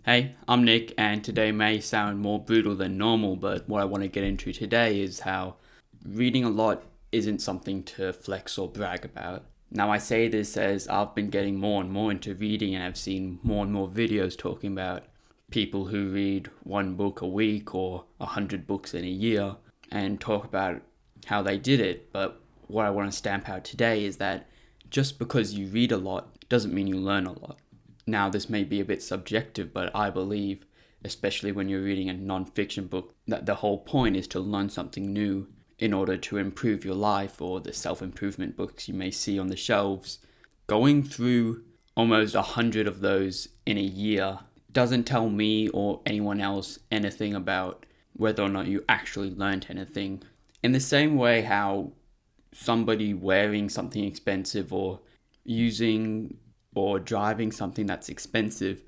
Hey, I'm Nick, and today may sound more brutal than normal, but what I want to get into today is how reading a lot isn't something to flex or brag about. Now, I say this as I've been getting more and more into reading, and I've seen more and more videos talking about people who read one book a week or 100 books in a year and talk about how they did it. But what I want to stamp out today is that just because you read a lot doesn't mean you learn a lot. Now, this may be a bit subjective, but I believe, especially when you're reading a non-fiction book, that the whole point is to learn something new in order to improve your life, or the self-improvement books you may see on the shelves. Going through almost 100 of those in a year doesn't tell me or anyone else anything about whether or not you actually learned anything. In the same way how somebody wearing something expensive or using or driving something that's expensive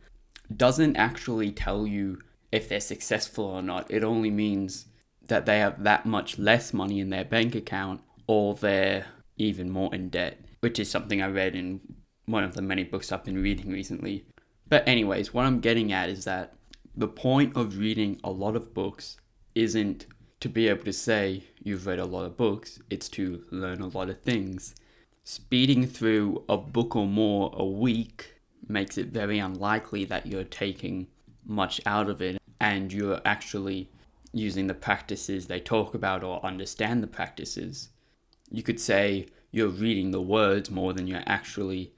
doesn't actually tell you if they're successful or not. It only means that they have that much less money in their bank account, or they're even more in debt, which is something I read in one of the many books I've been reading recently. But anyways, what I'm getting at is that the point of reading a lot of books isn't to be able to say you've read a lot of books, it's to learn a lot of things. Speeding through a book or more a week makes it very unlikely that you're taking much out of it and you're actually using the practices they talk about or understand the practices. You could say you're reading the words more than you're actually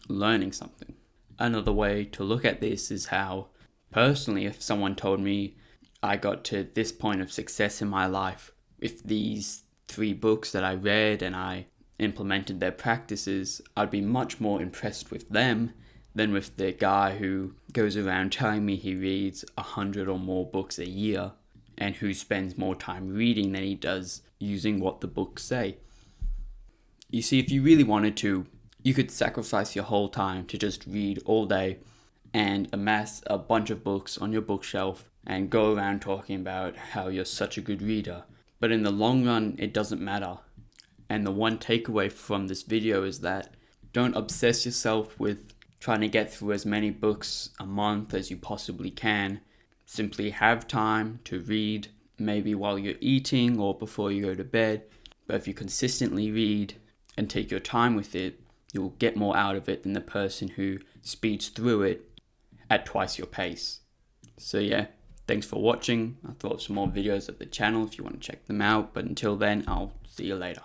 learning something. Another way to look at this is how, personally, if someone told me I got to this point of success in my life with these 3 books that I read and I implemented their practices, I'd be much more impressed with them than with the guy who goes around telling me he reads 100 or more books a year and who spends more time reading than he does using what the books say. You see, if you really wanted to, you could sacrifice your whole time to just read all day and amass a bunch of books on your bookshelf and go around talking about how you're such a good reader. But in the long run, it doesn't matter. And the one takeaway from this video is that don't obsess yourself with trying to get through as many books a month as you possibly can. Simply have time to read, maybe while you're eating or before you go to bed. But if you consistently read and take your time with it, you'll get more out of it than the person who speeds through it at twice your pace. So yeah, thanks for watching. I'll throw up some more videos of the channel if you want to check them out. But until then, I'll see you later.